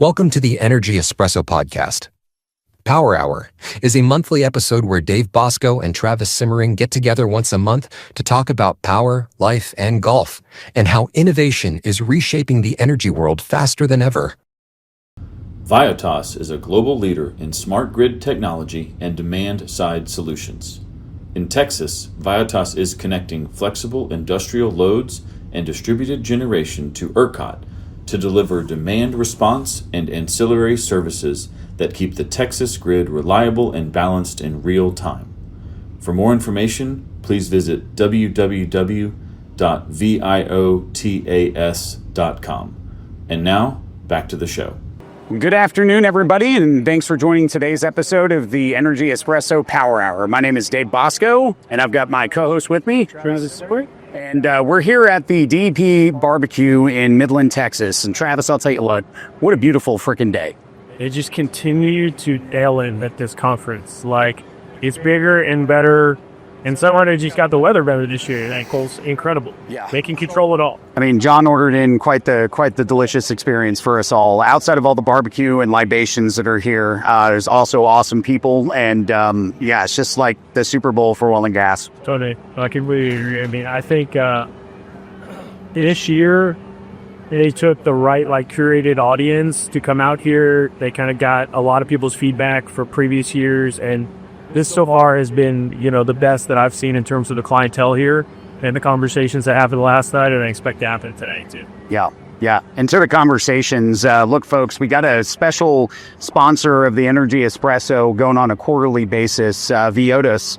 Welcome to the Energy Espresso Podcast. Power Hour is a monthly episode where Dave Bosco and Travis Simmering get together once a month to talk about power, life, and golf, and how innovation is reshaping the energy world faster than ever. VIOTAS is a global leader in smart grid technology and demand-side solutions. In Texas, VIOTAS is connecting flexible industrial loads and distributed generation to ERCOT to deliver demand response and ancillary services that keep the Texas grid reliable and balanced in real time. For more information, please visit www.viotas.com. And now, back to the show. Good afternoon, everybody, and thanks for joining today's episode of the Energy Espresso Power Hour. My name is Dave Bosco, and I've got my co-host with me, Travis. And we're here at the DEP BBQ in Midland, Texas. And Travis, I'll tell you what a beautiful freaking day. They just continue to nail in at this conference. Like, it's bigger and better. And somehow they just got the weather better this year. That goes incredible. Yeah. They can control it all. I mean, John ordered in quite the delicious experience for us all. Outside of all the barbecue and libations that are here, there's also awesome people. And it's just like the Super Bowl for oil and gas. Totally. I can really agree. I mean, I think this year they took the right, curated audience to come out here. They kind of got a lot of people's feedback for previous years. And this so far has been, the best that I've seen in terms of the clientele here and the conversations that happened last night, and I expect to happen today too. Yeah. And to the conversations, look, folks, we got a special sponsor of the Energy Espresso going on a quarterly basis, VIOTAS.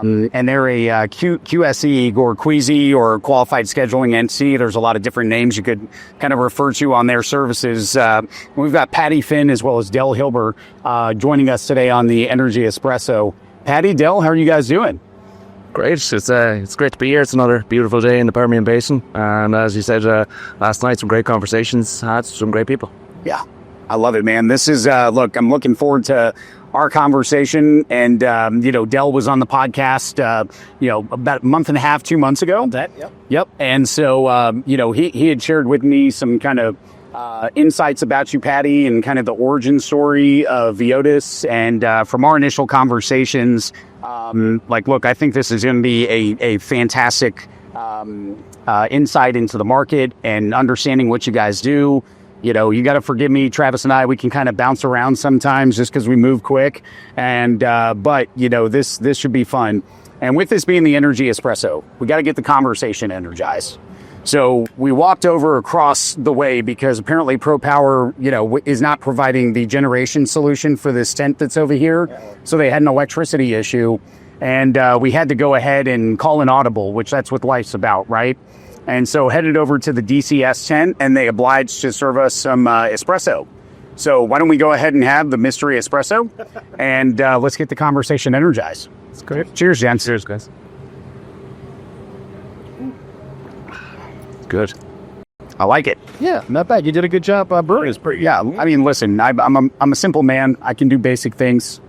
And they're a QSE or Queasy or Qualified Scheduling Entity. There's a lot of different names you could kind of refer to on their services. We've got Paddy Finn as well as Del Hilber joining us today on the Energy Espresso. Paddy, Del, how are you guys doing? Great. It's great to be here. It's another beautiful day in the Permian Basin. And as you said last night, some great conversations, had some great people. Yeah, I love it, man. This is, look, I'm looking forward to our conversation, and Del was on the podcast about a month and a half, 2 months ago. Yep. And so he had shared with me some kind of insights about you, Paddy, and kind of the origin story of VIOTAS. And from our initial conversations, look, I think this is going to be a fantastic insight into the market and understanding what you guys do. You got to forgive me, Travis and I, we can kind of bounce around sometimes just because we move quick. And, but this should be fun. And with this being the Energy Espresso, we got to get the conversation energized. So we walked over across the way because apparently ProPower, is not providing the generation solution for this tent that's over here. So they had an electricity issue, and we had to go ahead and call an audible, which that's what life's about, right? And so headed over to the DCS tent, and they obliged to serve us some espresso. So why don't we go ahead and have the mystery espresso, and let's get the conversation energized. That's great. Cheers, gents. Cheers, guys. Good. I like it. Yeah, not bad. You did a good job brewing. It's pretty. Yeah, I mean, listen, I'm a simple man. I can do basic things.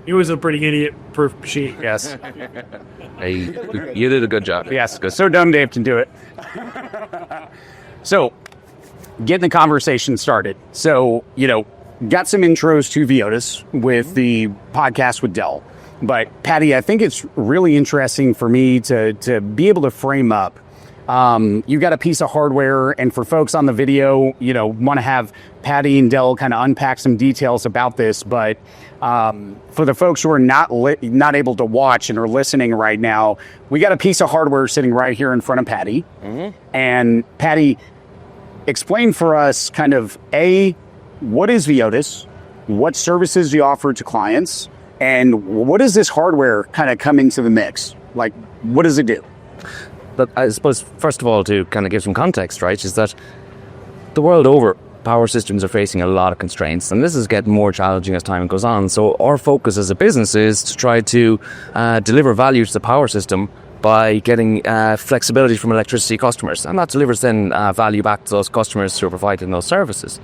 He was a pretty idiot proof sheet. Yes. Hey, you did a good job. Yes. So dumb Dave can do it. So, getting the conversation started. So, got some intros to VIOTAS with the podcast with Del. But, Paddy, I think it's really interesting for me to be able to frame up. You got a piece of hardware, and for folks on the video, want to have Paddy and Del kind of unpack some details about this. But for the folks who are not able to watch and are listening right now, we got a piece of hardware sitting right here in front of Paddy. Mm-hmm. And Paddy, explain for us kind of what is VIOTAS, what services do you offer to clients, and what does this hardware kind of come into the mix? Like, what does it do? But I suppose, first of all, to kind of give some context, right, is that the world over, power systems are facing a lot of constraints, and this is getting more challenging as time goes on. So our focus as a business is to try to deliver value to the power system by getting flexibility from electricity customers, and that delivers then value back to those customers who are providing those services.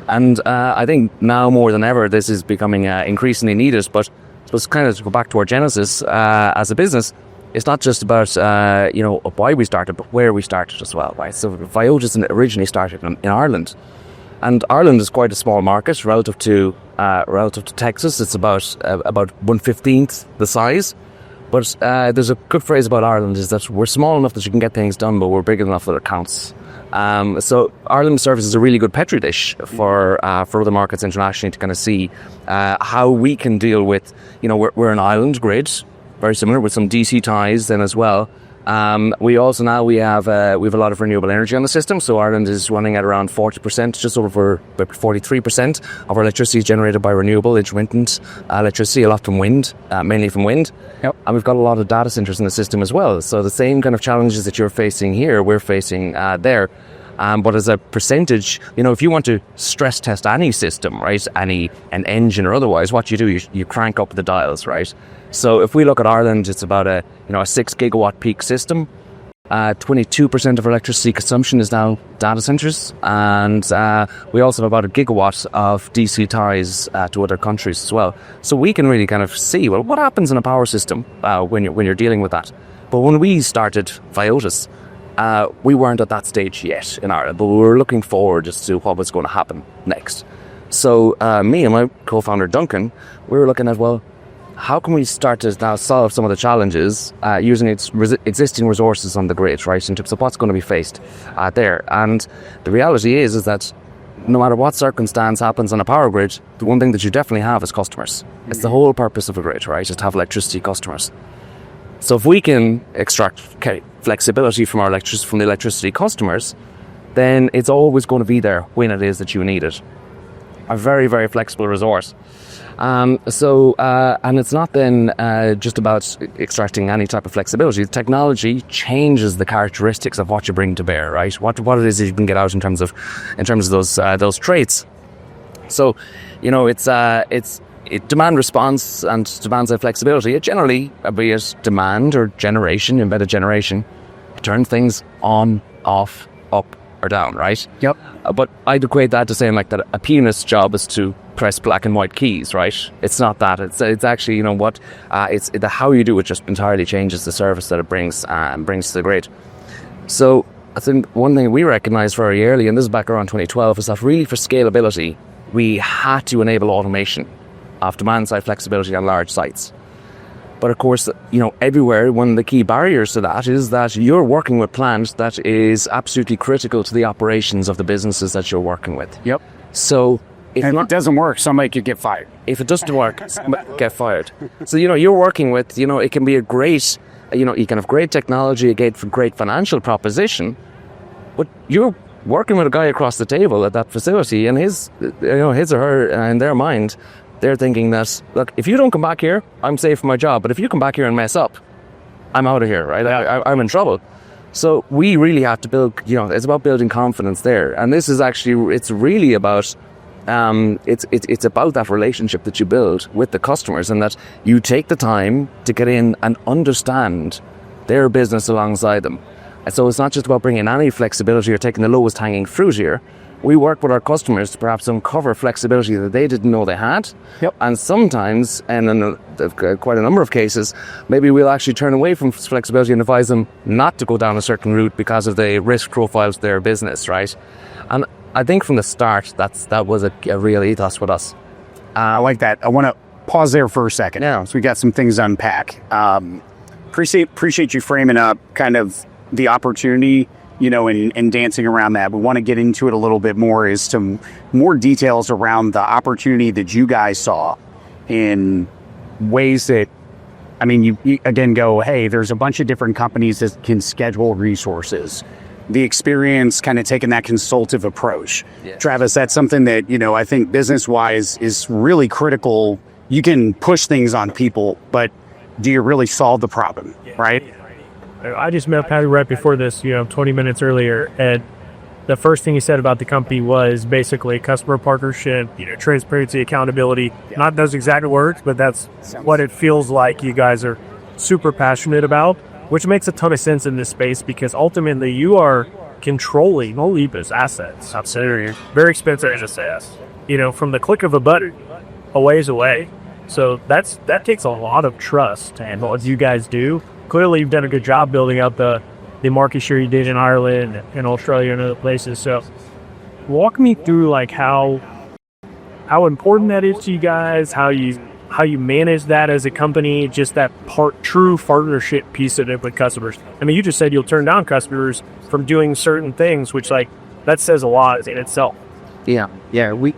And I think now more than ever, this is becoming increasingly needed. But I suppose kind of to go back to our genesis as a business, it's not just about why we started, but where we started as well, right? So VIOTAS originally started in Ireland. And Ireland is quite a small market relative to Texas. It's about 1/15 the size. But there's a good phrase about Ireland is that we're small enough that you can get things done, but we're big enough that it counts. So Ireland serves as a really good petri dish for other markets internationally to kind of see how we can deal with, we're an island grid, very similar with some DC ties then as well. We have a lot of renewable energy on the system. So Ireland is running at around 40%, just over 43% of our electricity is generated by renewable, intermittent electricity, a lot from wind, mainly from wind. Yep. And we've got a lot of data centers in the system as well. So the same kind of challenges that you're facing here, we're facing there. But as a percentage, if you want to stress test any system, right, an engine or otherwise, what you do, you crank up the dials, right? So if we look at Ireland, it's about a 6 gigawatt peak system. 22% of our electricity consumption is now data centers, and we also have about a gigawatt of DC ties to other countries as well. So we can really kind of see, well, what happens in a power system when you're dealing with that. But when we started VIOTAS, we weren't at that stage yet in Ireland, but we were looking forward just to what was going to happen next. So me and my co-founder Duncan, we were looking at, well, how can we start to now solve some of the challenges using existing resources on the grid, right, in terms of what's going to be faced there. And the reality is that no matter what circumstance happens on a power grid, the one thing that you definitely have is customers. It's the whole purpose of a grid, right, is to have electricity customers. So if we can extract flexibility from the electricity customers, then it's always going to be there when it is that you need it. A very, very flexible resource. And it's not then just about extracting any type of flexibility. Technology changes the characteristics of what you bring to bear, right? What it is that you can get out in terms of those traits. So, it's demand response and demand side flexibility. It generally, be it demand or generation, embedded generation, turn things on, off, up or down, right? Yep. But I'd equate that to saying like that a pianist's job is to press black and white keys, right? It's not that. It's actually, it's the how you do it just entirely changes the service that it brings to the grid. So I think one thing we recognized very early, and this is back around 2012, is that really for scalability, we had to enable automation of demand side flexibility on large sites. But of course, everywhere, one of the key barriers to that is that you're working with plant that is absolutely critical to the operations of the businesses that you're working with. Yep. So if If it doesn't work, get fired. So, you're working with, it can be a great, you can have great technology, a great financial proposition, but you're working with a guy across the table at that facility, and his or her, in their mind, they're thinking that, look, if you don't come back here, I'm safe for my job. But if you come back here and mess up, I'm out of here, right? I'm in trouble. So we really have to build, it's about building confidence there. And this is actually, it's really about, it's about that relationship that you build with the customers, and that you take the time to get in and understand their business alongside them. And so it's not just about bringing any flexibility or taking the lowest hanging fruit here. We work with our customers to perhaps uncover flexibility that they didn't know they had. Yep. And sometimes, and in quite a number of cases, maybe we'll actually turn away from flexibility and advise them not to go down a certain route because of the risk profiles of their business, right? And I think from the start, that was a real ethos with us. I like that. I want to pause there for a second. Yeah. So we got some things to unpack. Appreciate you framing up kind of the opportunity, and dancing around that. We want to get into it a little bit more, is some more details around the opportunity that you guys saw in ways that, you again go, hey, there's a bunch of different companies that can schedule resources. The experience kind of taking that consultative approach. Yeah. Travis, that's something that, I think business-wise is really critical. You can push things on people, but do you really solve the problem, right? I just met Paddy right before this, 20 minutes earlier, and the first thing he said about the company was basically customer partnership, transparency, accountability. Yeah. Not those exact words, but that's what it feels like you guys are super passionate about, which makes a ton of sense in this space because ultimately you are controlling Olipa's assets. Subsidiary. Very expensive assets. From the click of a button, a ways away. So that takes a lot of trust to handle what you guys do. Clearly, you've done a good job building out the market share you did in Ireland and Australia and other places. So walk me through like how important that is to you guys, how you manage that as a company, just that true partnership piece of it with customers. I mean, you just said you'll turn down customers from doing certain things, which like that says a lot in itself. Yeah. We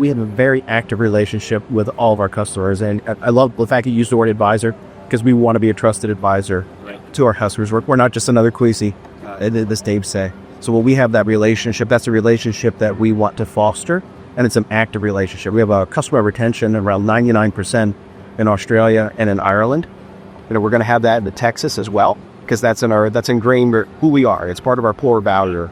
have a very active relationship with all of our customers, and I love the fact you used the word advisor, because we want to be a trusted advisor to our customers. We're not just another Queasy, as Dave say. So when we have that relationship, that's a relationship that we want to foster, and it's an active relationship. We have a customer retention around 99% in Australia and in Ireland. We're going to have that in Texas as well, because that's ingrained who we are. It's part of our core value.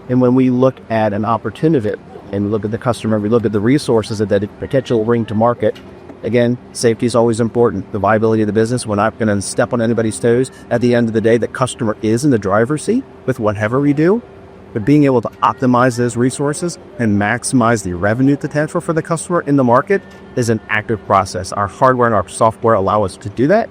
And when we look at an opportunity and look at the customer, we look at the resources that it potential bring to market. Again, safety is always important. The viability of the business, we're not going to step on anybody's toes. At the end of the day, the customer is in the driver's seat with whatever we do. But being able to optimize those resources and maximize the revenue potential for the customer in the market is an active process. Our hardware and our software allow us to do that.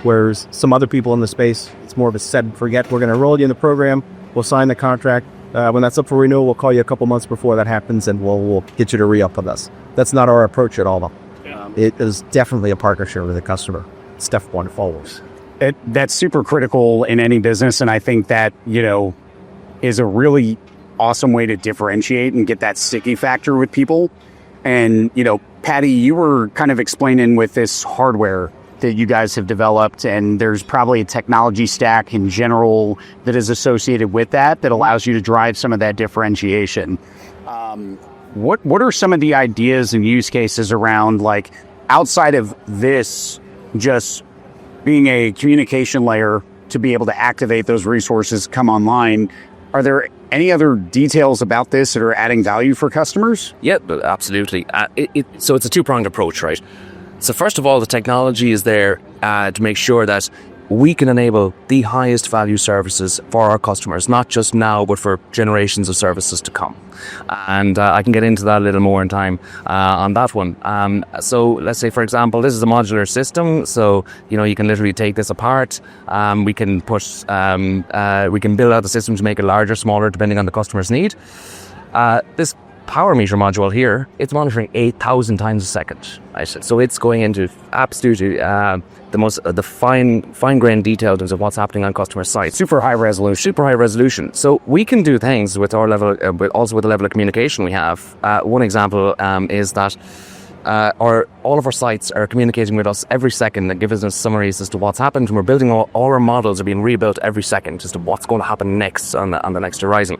Whereas some other people in the space, it's more of a set and forget. We're going to enroll you in the program. We'll sign the contract. When that's up for renewal, we'll call you a couple months before that happens, and we'll get you to re-up with us. That's not our approach at all, though. It is definitely a partnership with the customer. Step one follows. That's super critical in any business, and I think that, is a really awesome way to differentiate and get that sticky factor with people. And, Paddy, you were kind of explaining with this hardware that you guys have developed, and there's probably a technology stack in general that is associated with that allows you to drive some of that differentiation. What are some of the ideas and use cases around, like, outside of this just being a communication layer to be able to activate those resources come online? Are there any other details about this that are adding value for customers? Yeah, absolutely. So it's a two-pronged approach, right? So first of all, the technology is there to make sure that we can enable the highest value services for our customers, not just now, but for generations of services to come. And I can get into that a little more in time on that one. So let's say, for example, this is a modular system. So, you can literally take this apart. We can build out the system to make it larger, smaller, depending on the customer's need. This power meter module here, it's monitoring 8,000 times a second. Right? So it's going into absolutely the fine-grained detail in terms of what's happening on customer sites. Super high resolution. So we can do things with our level, also with the level of communication we have. One example is that all of our sites are communicating with us every second and giving us summaries as to what's happened. And we're building all our models are being rebuilt every second as to what's going to happen next on the next horizon.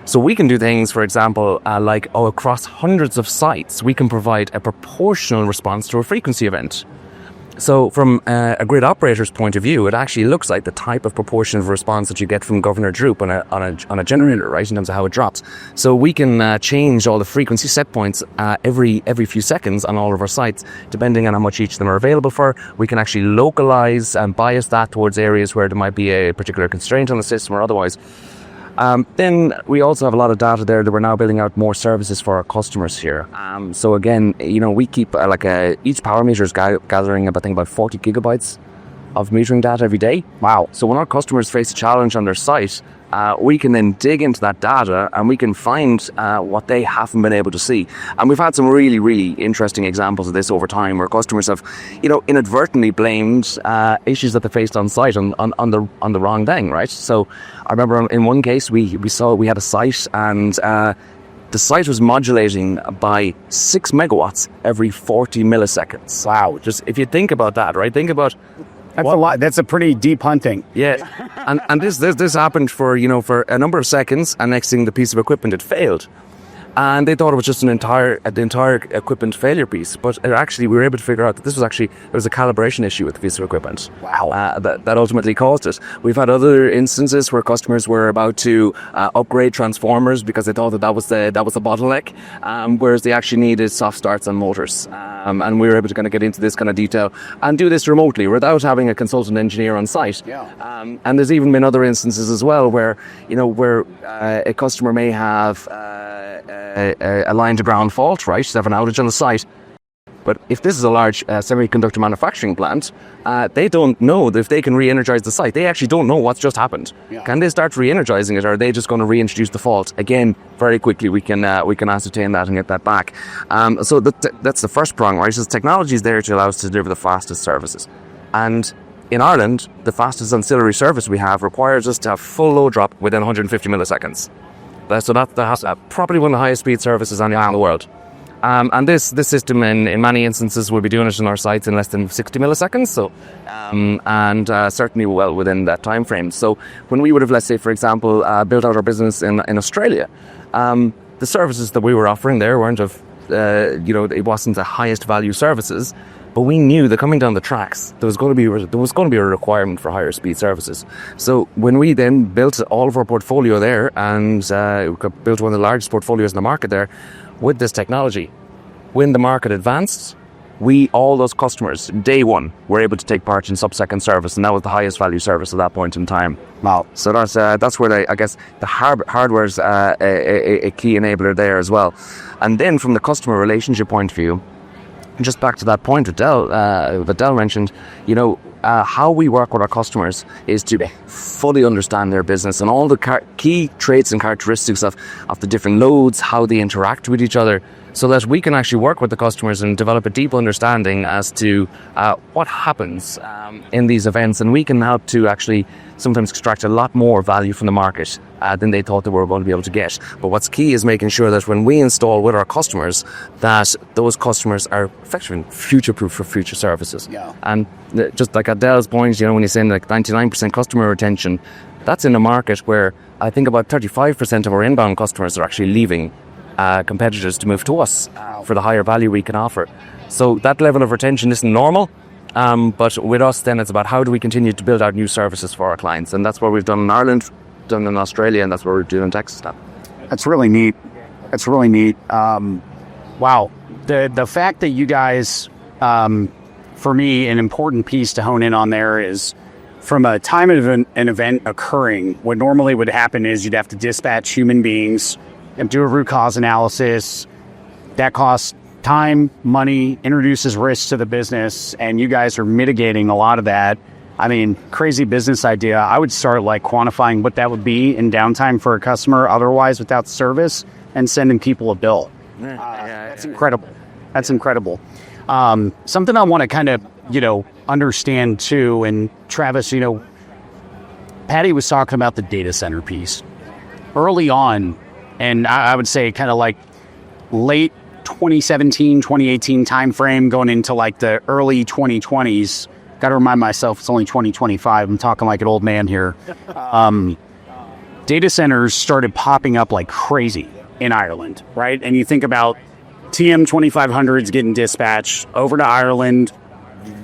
So we can do things, for example, across hundreds of sites, we can provide a proportional response to a frequency event. So from a grid operator's point of view, it actually looks like the type of proportion of response that you get from Governor Droop on a generator, right, in terms of how it drops. So we can change all the frequency set points every few seconds on all of our sites, depending on how much each of them are available for. We can actually localize and bias that towards areas where there might be a particular constraint on the system or otherwise. Then we also have a lot of data there that we're now building out more services for our customers here. So again, we keep each power meter is gathering about 40 gigabytes of metering data every day. Wow. So when our customers face a challenge on their site, we can then dig into that data and we can find what they haven't been able to see. And we've had some really, really interesting examples of this over time where customers have, inadvertently blamed issues that they faced on site on the wrong thing, right? So I remember in one case we had a site and the site was modulating by 6 megawatts every 40 milliseconds. Wow. Just if you think about that, right? Think about that's a lot. That's a pretty deep hunting. Yeah, and this happened for a number of seconds, and next thing the piece of equipment had failed, and they thought it was just the entire equipment failure piece. But we were able to figure out that there was a calibration issue with the piece of equipment. Wow, that ultimately caused it. We've had other instances where customers were about to upgrade transformers because they thought that was the bottleneck, whereas they actually needed soft starts on motors. And we were able to kind of get into this kind of detail and do this remotely without having a consultant engineer on site. Yeah. And there's even been other instances as well where a customer may have a line to ground fault, right? They have an outage on the site. But if this is a large semiconductor manufacturing plant, they don't know if they can re-energize the site. They actually don't know what's just happened. Yeah. Can they start re-energizing it, or are they just going to reintroduce the fault? Again, very quickly we can ascertain that and get that back. So that's the first prong, right? So technology is there to allow us to deliver the fastest services. And in Ireland, the fastest ancillary service we have requires us to have full load drop within 150 milliseconds. So that's probably one of the highest speed services anywhere in the world. And this system in many instances will be doing it in our sites in less than 60 milliseconds. So, and certainly well within that time frame. So when we would have, let's say, for example, built out our business in Australia, the services that we were offering there weren't it wasn't the highest value services. But we knew that coming down the tracks, there was going to be a requirement for higher speed services. So when we then built all of our portfolio there and built one of the largest portfolios in the market there with this technology, when the market advanced, all those customers, day one, were able to take part in sub-second service, and that was the highest value service at that point in time. Wow. So that's where I guess the hardware's a key enabler there as well. And then from the customer relationship point of view, just back to that point that Del mentioned, how we work with our customers is to fully understand their business and all the key traits and characteristics of the different loads, how they interact with each other, so that we can actually work with the customers and develop a deep understanding as to what happens in these events, and we can help to actually sometimes extract a lot more value from the market than they thought they were going to be able to get. But what's key is making sure that when we install with our customers, that those customers are effectively future-proof for future services. Yeah. And just like Adele's point, when you're saying like 99% customer retention, that's in a market where I think about 35% of our inbound customers are actually leaving competitors to move to us for the higher value we can offer. So that level of retention isn't normal. But with us, then it's about how do we continue to build out new services for our clients, and that's what we've done in Ireland, done in Australia, and that's what we're doing in Texas now. That's really neat. Wow, the fact that you guys, for me, an important piece to hone in on there is from a time of an event occurring. What normally would happen is you'd have to dispatch human beings and do a root cause analysis. That costs time, money, introduces risks to the business, and you guys are mitigating a lot of that. I mean, crazy business idea. I would start quantifying what that would be in downtime for a customer otherwise without service, and sending people a bill. That's incredible. That's incredible. Something I want to kind of, understand too, and Travis, Paddy was talking about the data center piece early on, and I would say kind of late 2017, 2018 timeframe going into the early 2020s. Got to remind myself it's only 2025. I'm talking like an old man here. Data centers started popping up like crazy in Ireland, right? And you think about TM 2500s getting dispatched over to Ireland.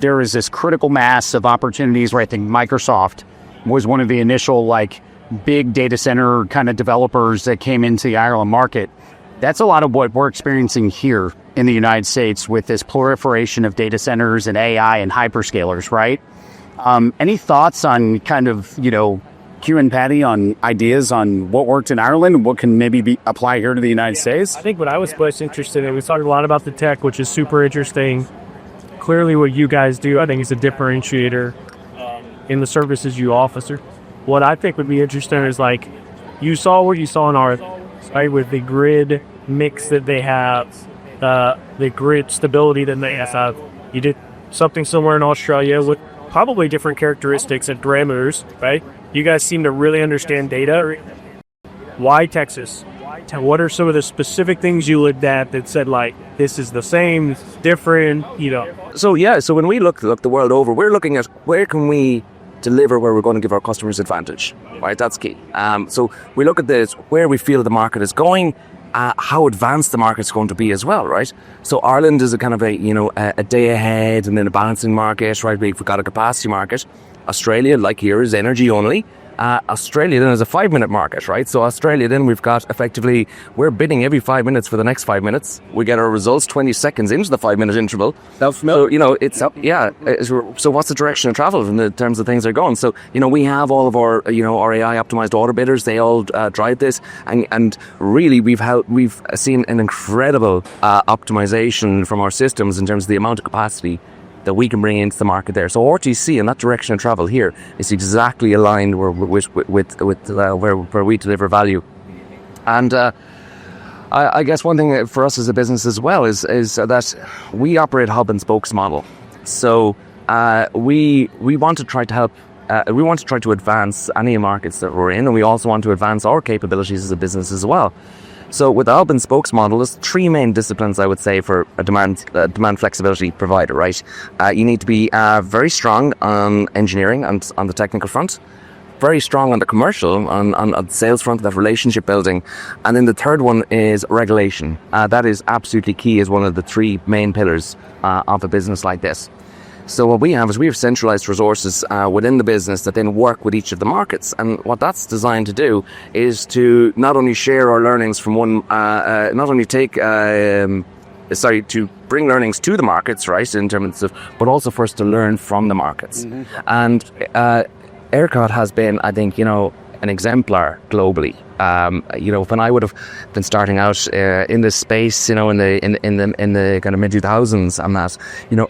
There is this critical mass of opportunities where I think Microsoft was one of the initial big data center kind of developers that came into the Ireland market. That's a lot of what we're experiencing here in the United States with this proliferation of data centers and AI and hyperscalers, right? Any thoughts on kind of, Q and Paddy on ideas on what worked in Ireland and what can maybe be applied here to the United States? I think what I was most interested in, we talked a lot about the tech, which is super interesting. Clearly what you guys do, I think is a differentiator in the services you offer. What I think would be interesting is you saw what you saw in our, right, with the grid mix that they have, the grid stability that they have. You did something similar in Australia with probably different characteristics and parameters, right? You guys seem to really understand data. Why Texas? What are some of the specific things you looked at that said this is the same, different, So when we look the world over, we're looking at where can we deliver where we're going to give our customers advantage, right? That's key. So we look at this, where we feel the market is going, how advanced the market's going to be as well, right? So Ireland is a kind of a day ahead and then a balancing market, right? We've got a capacity market. Australia, like here, is energy only. Australia then is a 5-minute market, right? So Australia then we've got effectively, we're bidding every 5 minutes for the next 5 minutes. We get our results 20 seconds into the 5-minute interval. So, so what's the direction of travel in the terms of things are going? So, we have all of our, our AI optimized order bidders, they all drive this. And really we've seen an incredible optimization from our systems in terms of the amount of capacity that we can bring into the market there. So RTC and that direction of travel here is exactly aligned with where we deliver value. And I guess one thing for us as a business as well is that we operate a hub and spokes model. So we want to try to help. We want to try to advance any markets that we're in, and we also want to advance our capabilities as a business as well. So with the hub and spokes model, there's 3 main disciplines, I would say, for a demand flexibility provider, right? You need to be very strong on engineering and on the technical front, very strong on the commercial, on the sales front, that relationship building. And then the third one is regulation. That is absolutely key as one of the 3 main pillars of a business like this. So what we have is we have centralized resources within the business that then work with each of the markets. And what that's designed to do is to not only share our learnings from one, to bring learnings to the markets, right, in terms of, but also for us to learn from the markets. Mm-hmm. And ERCOT has been, I think, an exemplar globally. When I would have been starting out in this space, in the kind of mid 2000s, and that,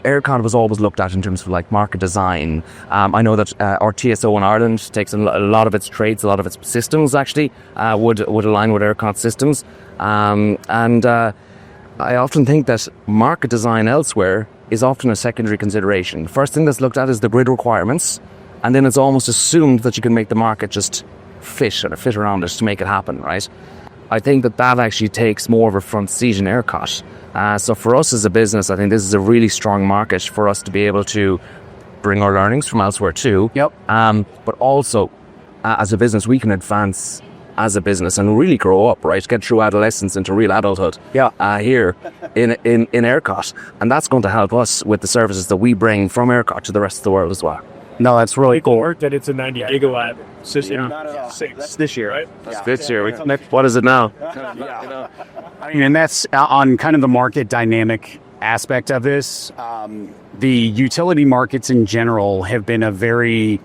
ERCOT was always looked at in terms of like market design. I know that our TSO in Ireland takes a lot of its trades, a lot of its systems actually would align with ERCOT systems, and I often think that market design elsewhere is often a secondary consideration. The first thing that's looked at is the grid requirements, and then it's almost assumed that you can make the market just fit around it to make it happen, right? I think that actually takes more of a front seat in ERCOT. So for us as a business, I think this is a really strong market for us to be able to bring our learnings from elsewhere too. Yep. But also, as a business, we can advance as a business and really grow up, right? Get through adolescence into real adulthood. Yeah. Here in ERCOT, and that's going to help us with the services that we bring from ERCOT to the rest of the world as well. No, that's really cool. That it's a 90 gigawatt system. That's this year, right? Yeah. This year. What is it now? I mean, and that's on kind of the market dynamic aspect of this. The utility markets in general have been a very,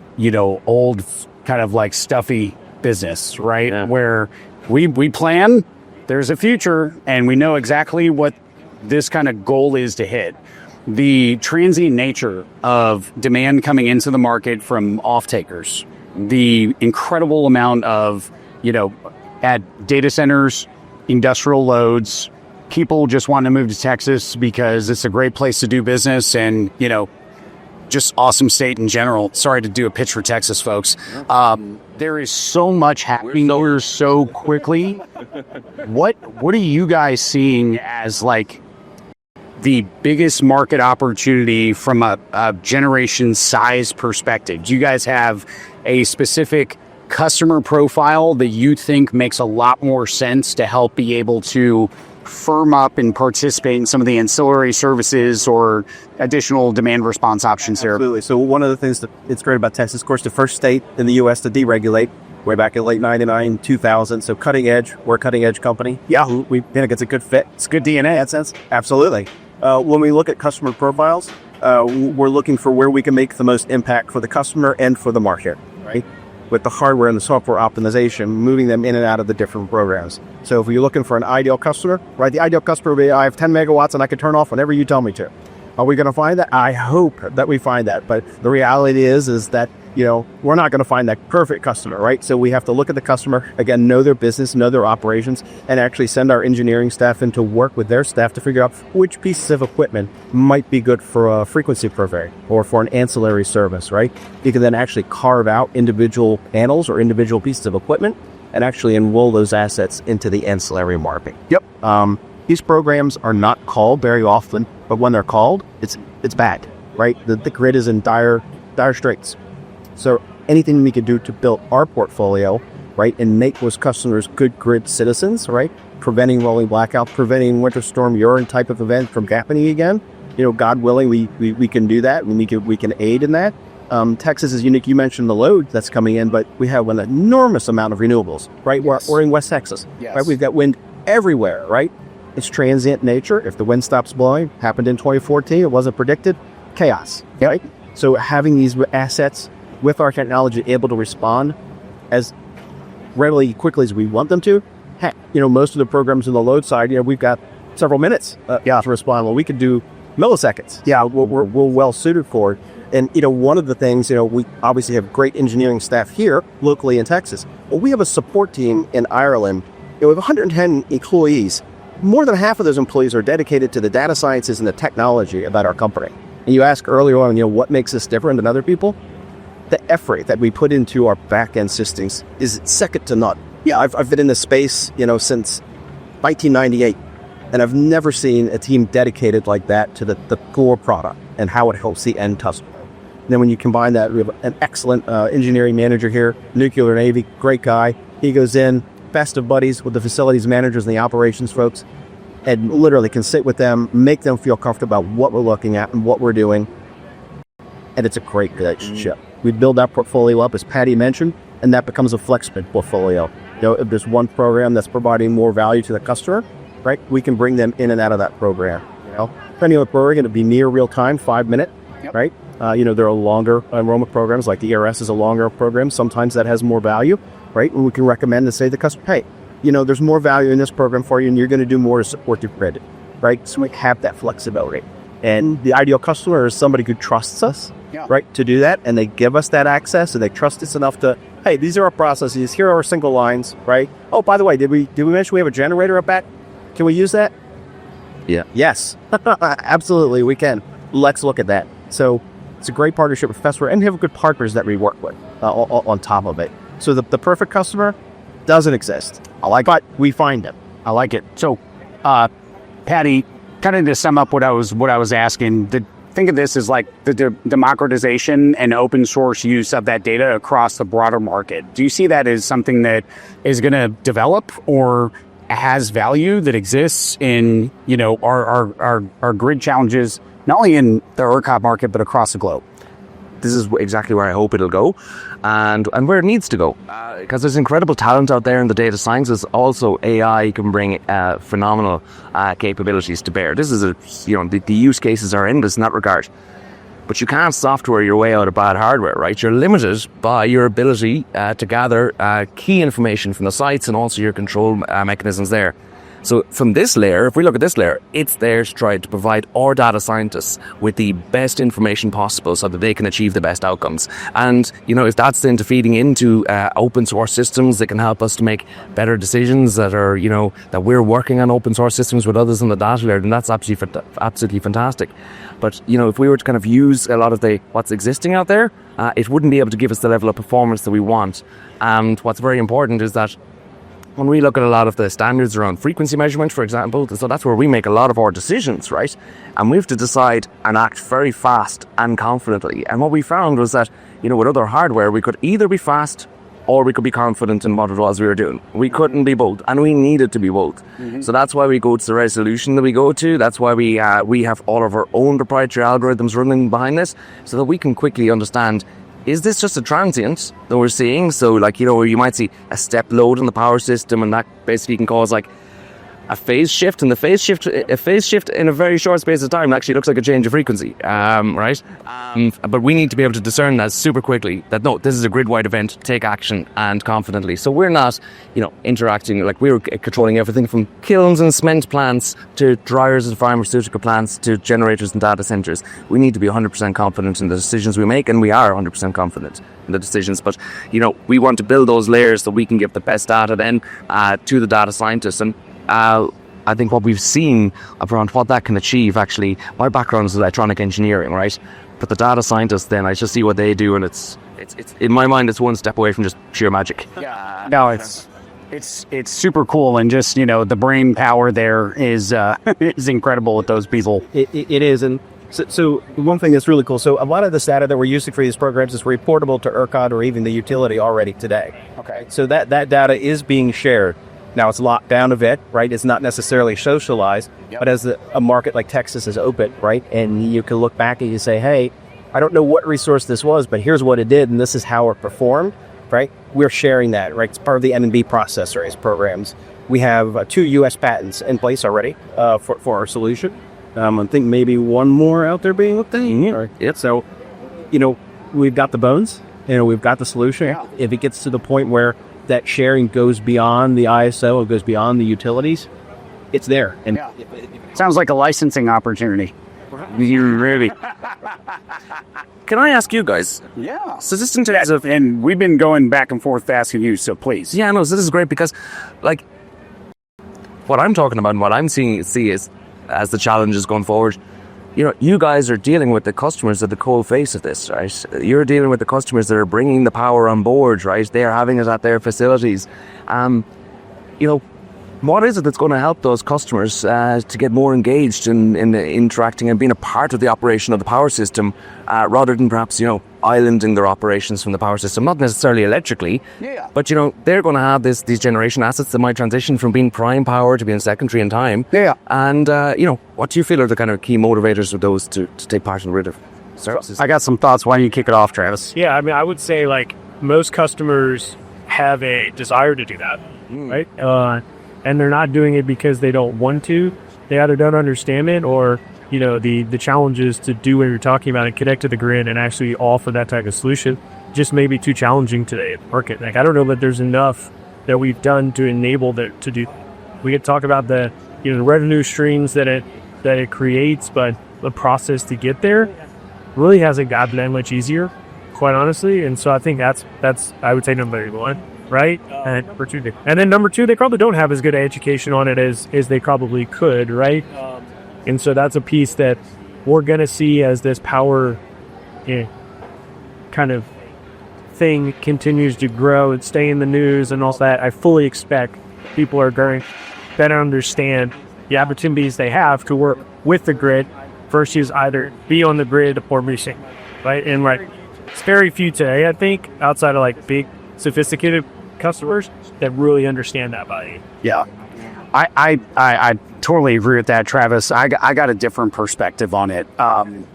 old kind of like stuffy business, right? Yeah. Where we plan, there's a future, and we know exactly what this kind of goal is to hit. The transient nature of demand coming into the market from off-takers, the incredible amount of, at data centers, industrial loads, people just want to move to Texas because it's a great place to do business and, just awesome state in general. Sorry to do a pitch for Texas, folks. There is so much happening here so quickly. What are you guys seeing as like the biggest market opportunity from a generation size perspective? Do you guys have a specific customer profile that you think makes a lot more sense to help be able to firm up and participate in some of the ancillary services or additional demand response options here? Absolutely. So one of the things that it's great about Texas, of course, the first state in the U.S. to deregulate way back in late 99, 2000. So cutting edge, we're a cutting edge company. Yeah, we think it's a good fit. It's good DNA in that sense. Absolutely. When we look at customer profiles, we're looking for where we can make the most impact for the customer and for the market, right? With the hardware and the software optimization, moving them in and out of the different programs. So if you're looking for an ideal customer, right, the ideal customer would be, I have 10 megawatts and I can turn off whenever you tell me to. Are we going to find that? I hope that we find that. But the reality is that, we're not going to find that perfect customer, right? So we have to look at the customer, again, know their business, know their operations, and actually send our engineering staff in to work with their staff to figure out which pieces of equipment might be good for a frequency purvey or for an ancillary service, right? You can then actually carve out individual panels or individual pieces of equipment and actually enroll those assets into the ancillary market. Yep. These programs are not called very often, but when they're called, it's bad, right? The grid is in dire straits. So anything we can do to build our portfolio, right, and make those customers good grid citizens, right, preventing rolling blackout, preventing winter storm urine type of event from happening again, God willing, we can do that, and we can aid in that. Texas is unique. You mentioned the load that's coming in, but we have an enormous amount of renewables, right? Yes. We're in West Texas, Yes. right? We've got wind everywhere, right? It's transient nature. If the wind stops blowing, happened in 2014, it wasn't predicted, chaos, right? So having these assets with our technology able to respond as readily, quickly as we want them to, heck, most of the programs on the load side, we've got several minutes to respond. Well, we could do milliseconds. Yeah, we're well suited for it. And, one of the things, we obviously have great engineering staff here locally in Texas. Well, we have a support team in Ireland. We have 110 employees. More than half of those employees are dedicated to the data sciences and the technology about our company. And you asked earlier on, what makes us different than other people? The effort that we put into our back-end systems is second to none. Yeah, I've been in this space, since 1998. And I've never seen a team dedicated like that to the core product and how it helps the end customer. And then when you combine that, we have an excellent engineering manager here, Nuclear Navy, great guy. He goes in, best of buddies with the facilities managers and the operations folks, and literally can sit with them, make them feel comfortable about what we're looking at and what we're doing. And it's a great relationship. We build that portfolio up, as Paddy mentioned, and that becomes a flexible portfolio. If there's one program that's providing more value to the customer, right, we can bring them in and out of that program. Depending on the program, it'll be near real time, 5 minute, right? There are longer enrollment programs, like the ERS is a longer program. Sometimes that has more value, right? And we can recommend and say to the customer, hey, there's more value in this program for you, and you're going to do more to support your credit, right? So we have that flexibility. And the ideal customer is somebody who trusts us, right, to do that, and they give us that access, and they trust us enough to, hey, these are our processes, here are our single lines, right? Oh, by the way, did we mention we have a generator up back? Can we use that? Yeah. Yes, absolutely, we can. Let's look at that. So it's a great partnership with Festival, and we have good partners that we work with on top of it. So the perfect customer doesn't exist. But we find them. I like it. So, Paddy, kind of to sum up what I was asking, think of this as like the democratization and open source use of that data across the broader market. Do you see that as something that is going to develop or has value that exists in our grid challenges, not only in the ERCOT market but across the globe? This is exactly where I hope it'll go, and where it needs to go, because there's incredible talent out there in the data sciences. Also, AI can bring phenomenal capabilities to bear. This is the use cases are endless in that regard. But you can't software your way out of bad hardware, right? You're limited by your ability to gather key information from the sites and also your control mechanisms there. So from this layer, if we look at this layer, it's there to try to provide our data scientists with the best information possible so that they can achieve the best outcomes. And, if that's then feeding into open source systems that can help us to make better decisions that are, that we're working on open source systems with others in the data layer, then that's absolutely fantastic. But, if we were to kind of use a lot of what's existing out there, it wouldn't be able to give us the level of performance that we want. And what's very important is that when we look at a lot of the standards around frequency measurement, for example, so that's where we make a lot of our decisions, right? And we have to decide and act very fast and confidently. And what we found was that, with other hardware, we could either be fast or we could be confident in what it was we were doing. We couldn't be both, and we needed to be both. Mm-hmm. So that's why we go to the resolution that we go to. That's why we have all of our own proprietary algorithms running behind this, so that we can quickly understand, is this just a transient that we're seeing? So, you might see a step load in the power system, and that basically can cause a phase shift, and a phase shift in a very short space of time actually looks like a change of frequency, right? But we need to be able to discern that super quickly, that no, this is a grid-wide event, take action, and confidently. So we're not, interacting, we're controlling everything from kilns and cement plants to dryers and pharmaceutical plants to generators and data centers. We need to be 100% confident in the decisions we make, and we are 100% confident in the decisions. But, we want to build those layers so we can give the best data then to the data scientists. And I think what we've seen around what that can achieve, actually, my background is electronic engineering, right? But the data scientists, then I just see what they do, and it's in my mind, it's one step away from just sheer magic. Yeah, no, it's super cool, and just the brain power there is incredible with those people. It is, and so one thing that's really cool. So a lot of this data that we're using for these programs is reportable to ERCOT or even the utility already today. Okay, so that data is being shared. Now, it's locked down a bit, right? It's not necessarily socialized, but as a market like Texas is open, right? And you can look back and you say, hey, I don't know what resource this was, but here's what it did, and this is how it performed, right? We're sharing that, right? It's part of the M&B process race programs. We have 2 U.S. patents in place already for our solution. I think maybe one more out there being looked at. Mm-hmm. Yep. So, we've got the bones, we've got the solution. Yeah. If it gets to the point where that sharing goes beyond the ISO, it goes beyond the utilities, it's there. And Sounds like a licensing opportunity. You really. Can I ask you guys? Yeah. So just in terms of, and we've been going back and forth asking you, so please. yeah, no, so this is great because, like, what I'm talking about and what I'm see is as the challenges going forward. You guys are dealing with the customers at the cold face of this, right? You're dealing with the customers that are bringing the power on board, right? They are having it at their facilities. What is it that's going to help those customers to get more engaged in interacting and being a part of the operation of the power system rather than perhaps, islanding their operations from the power system, not necessarily electrically, but, they're going to have these generation assets that might transition from being prime power to being secondary in time. Yeah. And, what do you feel are the kind of key motivators of those to take part in the grid of services? I got some thoughts. Why don't you kick it off, Travis? Yeah, I mean, I would say most customers have a desire to do that, right? And they're not doing it because they don't want to. They either don't understand it or, the challenges to do what you're talking about and connect to the grid and actually offer that type of solution just may be too challenging today at the market. I don't know that there's enough that we've done to enable that to do. We could talk about the revenue streams that it creates, but the process to get there really hasn't gotten that much easier, quite honestly. And so I think that's I would say number one. Right? And number two, they probably don't have as good education on it as they probably could, right? And so that's a piece that we're going to see as this power kind of thing continues to grow and stay in the news and all that. I fully expect people are going to better understand the opportunities they have to work with the grid versus either be on the grid or missing, right? And it's very few today, I think, outside of big sophisticated customers that really understand that value. Yeah, I totally agree with that, Travis. I got a different perspective on it. Kind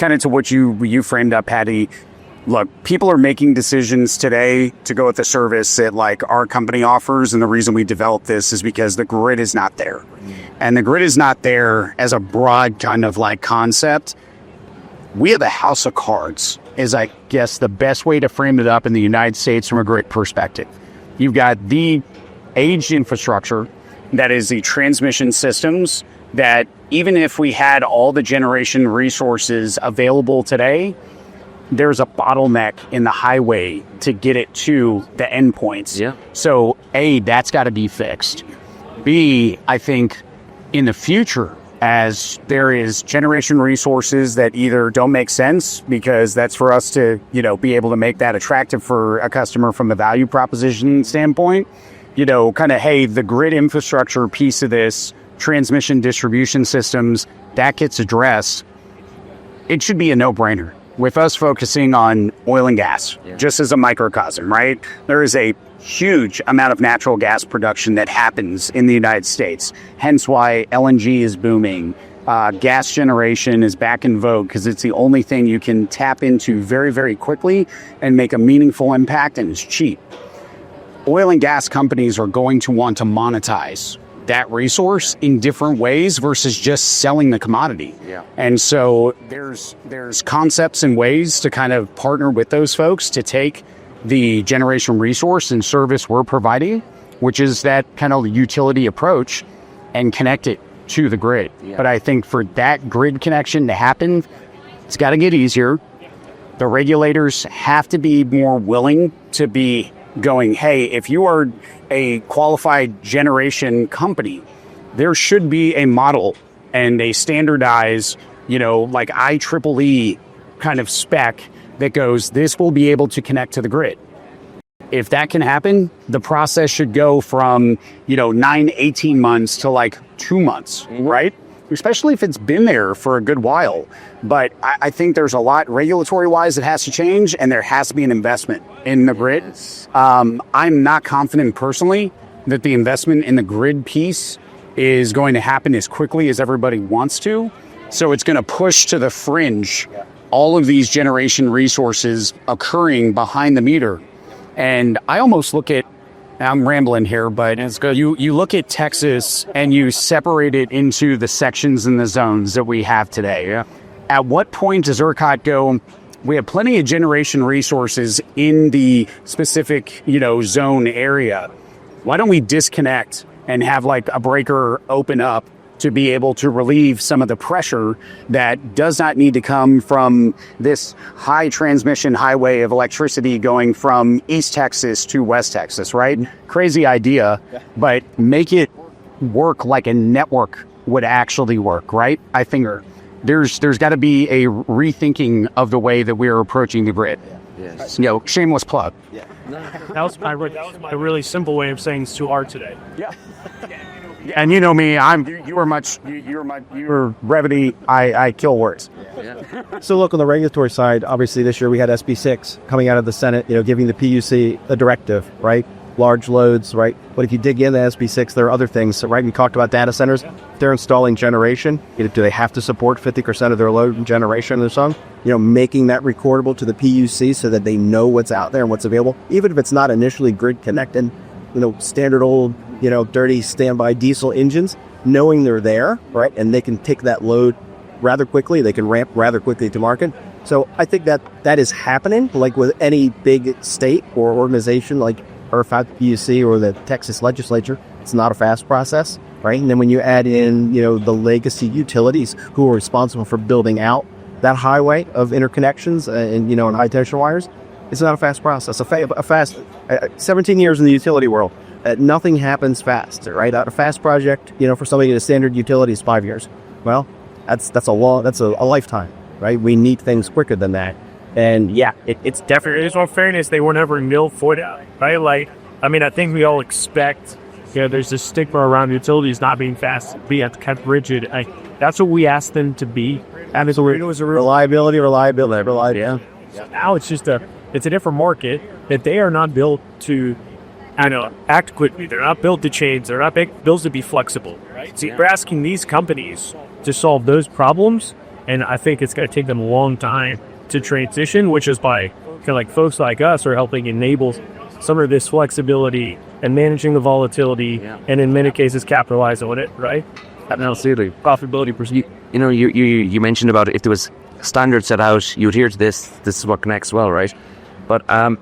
of to what you framed up, Paddy. Look, people are making decisions today to go with the service that our company offers, and the reason we developed this is because the grid is not there, and the grid is not there as a broad kind of concept. We have a house of cards, is I guess the best way to frame it up in the United States from a grid perspective. You've got the aged infrastructure that is the transmission systems that even if we had all the generation resources available today, there's a bottleneck in the highway to get it to the endpoints. Yeah. So A, that's got to be fixed. B, I think in the future, as there is generation resources that either don't make sense because that's for us to, be able to make that attractive for a customer from a value proposition standpoint, hey, the grid infrastructure piece of this, transmission distribution systems, that gets addressed. It should be a no-brainer. With us focusing on oil and gas, just as a microcosm, right? There is a huge amount of natural gas production that happens in the United States. Hence why LNG is booming. Gas generation is back in vogue because it's the only thing you can tap into very, very quickly and make a meaningful impact, and it's cheap. Oil and gas companies are going to want to monetize that resource in different ways versus just selling the commodity. Yeah. And so there's concepts and ways to kind of partner with those folks to take the generation resource and service we're providing, which is that kind of utility approach, and connect it to the grid. Yeah. But I think for that grid connection to happen, it's got to get easier. The regulators have to be more willing to be going, hey, if you are a qualified generation company, there should be a model and a standardized, IEEE kind of spec that goes, this will be able to connect to the grid. If that can happen, the process should go from, 9-18 months to 2 months, right? Especially if it's been there for a good while. But I think there's a lot regulatory-wise that has to change, and there has to be an investment in the grid. I'm not confident personally that the investment in the grid piece is going to happen as quickly as everybody wants to. So it's going to push to the fringe all of these generation resources occurring behind the meter. And I almost look at, I'm rambling here, but it's good. You look at Texas and you separate it into the sections and the zones that we have today. Yeah. At what point does ERCOT go, we have plenty of generation resources in the specific, zone area. Why don't we disconnect and have like a breaker open up to be able to relieve some of the pressure that does not need to come from this high transmission highway of electricity going from East Texas to West Texas, right? Crazy idea, but make it work like a network would actually work, right? I think there's got to be a rethinking of the way that we're approaching the grid. Yes. Shameless plug. Yeah. That was my really simple way of saying it's too hard today. Yeah. And you know me, you're brevity. I kill words. Yeah. So look, on the regulatory side, obviously this year we had SB 6 coming out of the Senate, giving the PUC a directive, right? Large loads, right? But if you dig into SB 6, there are other things, right? We talked about data centers. They're installing generation. Do they have to support 50% of their load in generation or something? Making that recordable to the PUC so that they know what's out there and what's available, even if it's not initially grid connected, standard old, dirty standby diesel engines, knowing they're there, right? And they can take that load rather quickly. They can ramp rather quickly to market. So I think that is happening, like with any big state or organization like ERCOT, PUC, or the Texas legislature. It's not a fast process, right? And then when you add in, the legacy utilities who are responsible for building out that highway of interconnections and high tension wires, it's not a fast process. A fast 17 years in the utility world, nothing happens fast, right? A fast project, for somebody in a standard utility is 5 years. Well, that's a lifetime, right? We need things quicker than that. And yeah, it's definitely, in all fairness, they were never mill foot out, right? I think we all expect, there's this stigma around utilities not being fast, being kept rigid. That's what we asked them to be. And it was a reliability. Yeah. Now it's just it's a different market that they are not built to, act quickly. They're not built to change. They're not built to be flexible, right? So you're asking these companies to solve those problems, and I think it's going to take them a long time to transition, which is by folks like us are helping enable some of this flexibility and managing the volatility, and in many cases capitalize on it, right? Absolutely. Profitability pursuit. You mentioned about if there was standards set out, you adhere to this is what connects well, right? But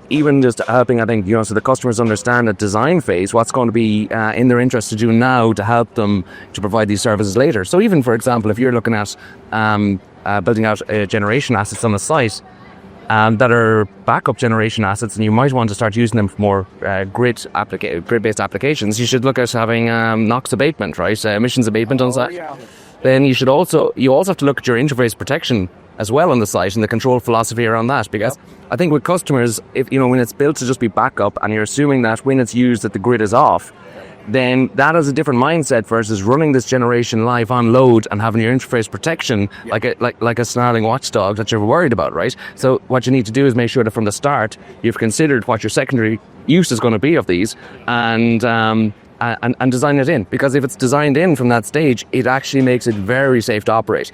even just helping, I think, so the customers understand at design phase what's going to be in their interest to do now to help them to provide these services later. So even, for example, if you're looking at building out generation assets on the site that are backup generation assets, and you might want to start using them for more grid-based applications, you should look at having NOx abatement, right? Emissions abatement on site. Yeah. Then you also have to look at your interface protection as well on the site and the control philosophy around that, because I think with customers, if when it's built to just be backup and you're assuming that when it's used that the grid is off, then that is a different mindset versus running this generation live on load and having your interface protection like a snarling watchdog that you're worried about, right? So what you need to do is make sure that from the start you've considered what your secondary use is going to be of these and design it in, because if it's designed in from that stage, it actually makes it very safe to operate.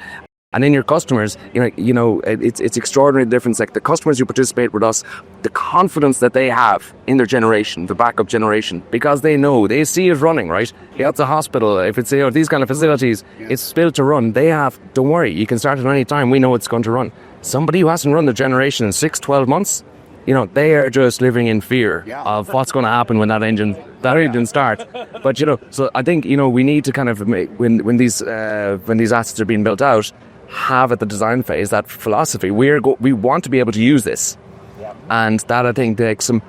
And in your customers, it's extraordinary difference. Like the customers who participate with us, the confidence that they have in their generation, the backup generation, because they see it running, right? Yeah, it's a hospital. If it's these kind of facilities, it's built to run. Don't worry, you can start at any time. We know it's going to run. Somebody who hasn't run the generation in 6-12 months, they are just living in fear of what's going to happen when that engine starts. But so I think we need to kind of make, when these assets are being built out, have at the design phase that philosophy. We want to be able to use this, and that I think takes some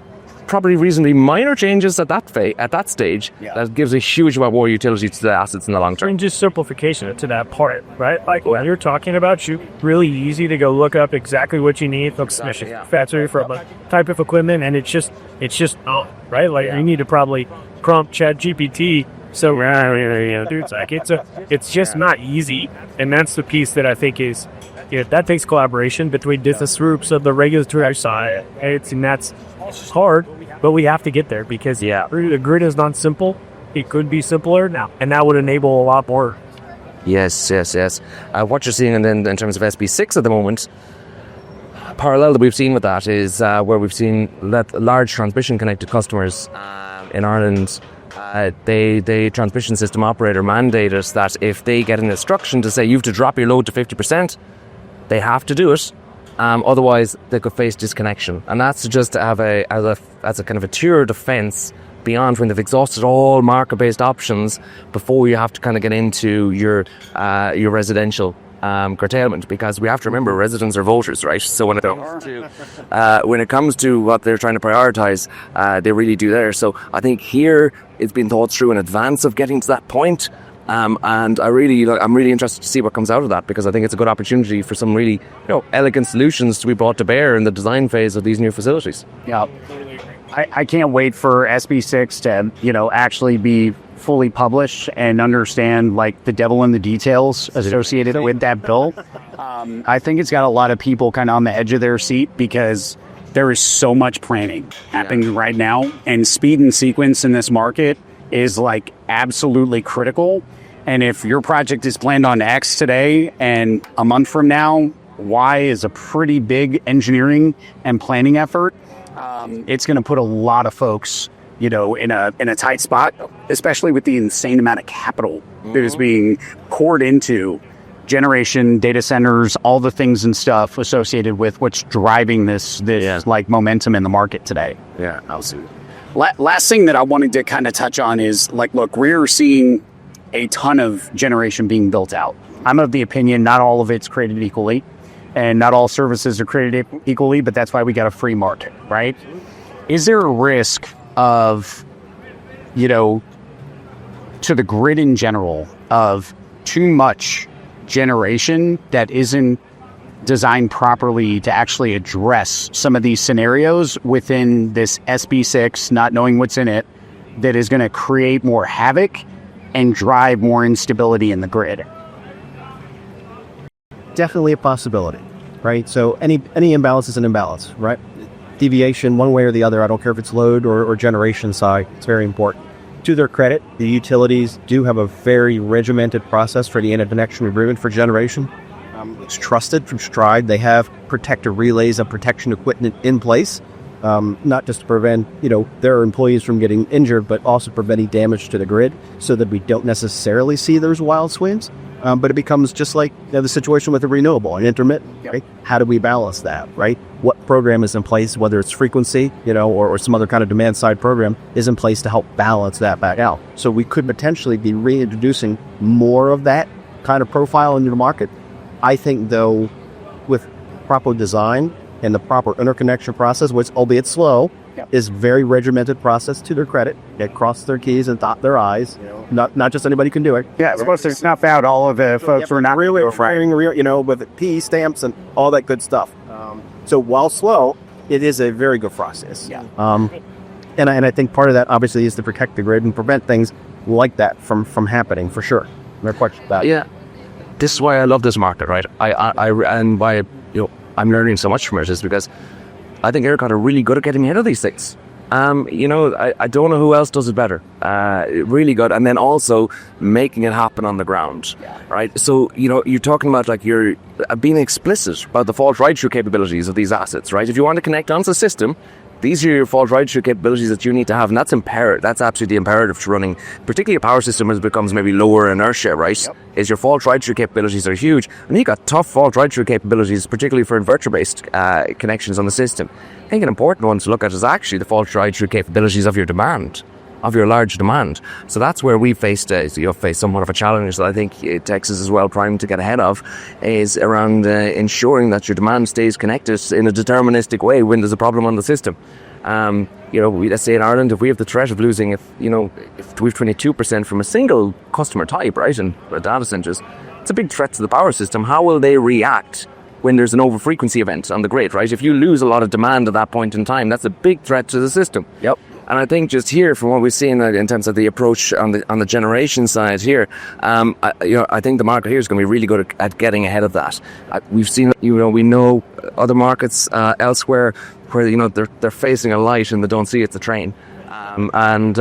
probably reasonably minor changes at that stage. That gives a huge amount more utility to the assets in the long term. And just simplification to that part, right? When you're talking about, really easy to go look up exactly what you need from factory from a type of equipment, and it's just right. You need to probably prompt ChatGPT. So it's just not easy, and that's the piece that I think is that takes collaboration between different groups of the regulatory side. And that's hard, but we have to get there because the grid is not simple. It could be simpler now, and that would enable a lot more. Yes. What you're seeing in terms of SB6 at the moment, parallel that we've seen with that is where we've seen large transmission connected customers in Ireland. The transmission system operator mandated that if they get an instruction to say you have to drop your load to 50%, they have to do it. Otherwise, they could face disconnection, and that's just to have as a kind of a tier defence beyond when they've exhausted all market-based options before you have to kind of get into your residential curtailment, because we have to remember residents are voters, right? So when it comes to what they're trying to prioritise, they really do there. So I think here it's been thought through in advance of getting to that point. And I'm really interested to see what comes out of that, because I think it's a good opportunity for some really elegant solutions to be brought to bear in the design phase of these new facilities. Yeah, I can't wait for SB6 to actually be fully published and understand like the devil in the details associated with that bill. I think it's got a lot of people kind of on the edge of their seat, because there is so much planning happening right now, and speed and sequence in this market is like absolutely critical. And if your project is planned on X today and a month from now, Y is a pretty big engineering and planning effort. It's going to put a lot of folks, in a tight spot, especially with the insane amount of capital that is being poured into generation, data centers, all the things and stuff associated with what's driving this like momentum in the market today. Yeah, absolutely. Last thing that I wanted to kind of touch on is like, look, we're seeing a ton of generation being built out. I'm of the opinion not all of it's created equally, and not all services are created equally, but that's why we got a free market, right? Is there a risk of, to the grid in general, of too much generation that isn't designed properly to actually address some of these scenarios within this SB6, not knowing what's in it, that is going to create more havoc and drive more instability in the grid? Definitely a possibility, right? So any imbalance is an imbalance, right? Deviation one way or the other, I don't care if it's load or generation side, it's very important. To their credit, the utilities do have a very regimented process for the interconnection agreement for generation. It's trusted from Stride. They have protective relays and protection equipment in place, not just to prevent, their employees from getting injured, but also preventing damage to the grid, so that we don't necessarily see those wild swings. But it becomes just like the situation with the renewable and intermittent, right? How do we balance that, right? What program is in place, whether it's frequency, or some other kind of demand side program is in place to help balance that back out. So we could potentially be reintroducing more of that kind of profile into the market. I think, though, with proper design and the proper interconnection process, which, albeit slow, is very regimented process, to their credit. They cross their T's and dot their I's. Not just anybody can do it. Yeah, it's supposed to snuff out all of the folks who are not really requiring, with P stamps and all that good stuff. So while slow, it is a very good process. Yeah. And I think part of that obviously is to protect the grid and prevent things like that from happening, for sure. No question about it. Yeah. This is why I love this market, right? And why I'm learning so much from it is because I think ERCOT are really good at getting ahead of these things. I don't know who else does it better. Really good. And then also making it happen on the ground, right? So, you're talking about like you're being explicit about the fault ride-through capabilities of these assets, right? If you want to connect onto the system, these are your fault ride-through capabilities that you need to have, and that's imperative. That's absolutely imperative to running, particularly a power system as it becomes maybe lower inertia, right? Yep. Is your fault ride-through capabilities are huge, and you've got tough fault ride-through capabilities, particularly for inverter-based connections on the system. I think an important one to look at is actually the fault ride-through capabilities of your demand, of your large demand. So that's where we faced somewhat of a challenge that I think Texas is well primed to get ahead of, is around ensuring that your demand stays connected in a deterministic way when there's a problem on the system. Let's say in Ireland, if we have the threat of losing, if we have 22% from a single customer type, right, in data centers, it's a big threat to the power system. How will they react when there's an over-frequency event on the grid, right? If you lose a lot of demand at that point in time, that's a big threat to the system. Yep. And I think just here, from what we've seen in terms of the approach on the generation side here, I think the market here is going to be really good at getting ahead of that. We've seen, we know other markets elsewhere where they're facing a light and they don't see it's a train. I think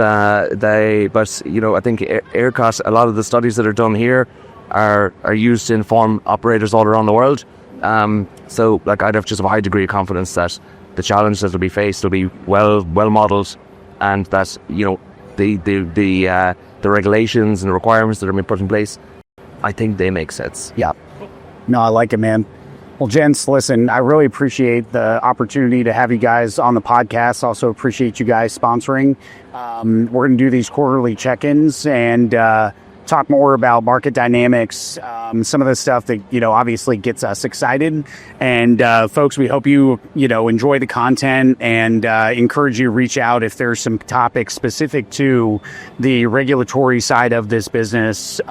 ERCOT, a lot of the studies that are done here are used to inform operators all around the world. So like I'd have just a high degree of confidence that the challenges that will be faced will be well modeled, and that the regulations and the requirements that are being put in place, I think they make sense. Yeah. No, I like it, man. Well, gents, listen, I really appreciate the opportunity to have you guys on the podcast. Also appreciate you guys sponsoring. We're going to do these quarterly check-ins and talk more about market dynamics, some of the stuff that, obviously gets us excited. And folks, we hope you enjoy the content, and encourage you to reach out if there's some topics specific to the regulatory side of this business,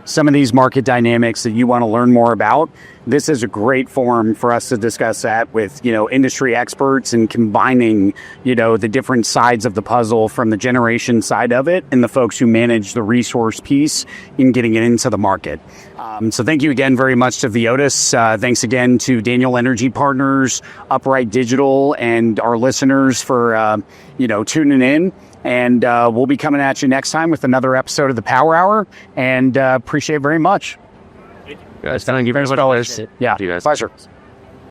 some of these market dynamics that you want to learn more about. This is a great forum for us to discuss that with, industry experts, and combining, the different sides of the puzzle from the generation side of it and the folks who manage the resource piece in getting it into the market. So thank you again very much to VIOTAS. Thanks again to Daniel Energy Partners, Upright Digital, and our listeners for, tuning in. And we'll be coming at you next time with another episode of the Power Hour, and appreciate it very much. Guys, thank you very much. Yeah, You guys. pleasure.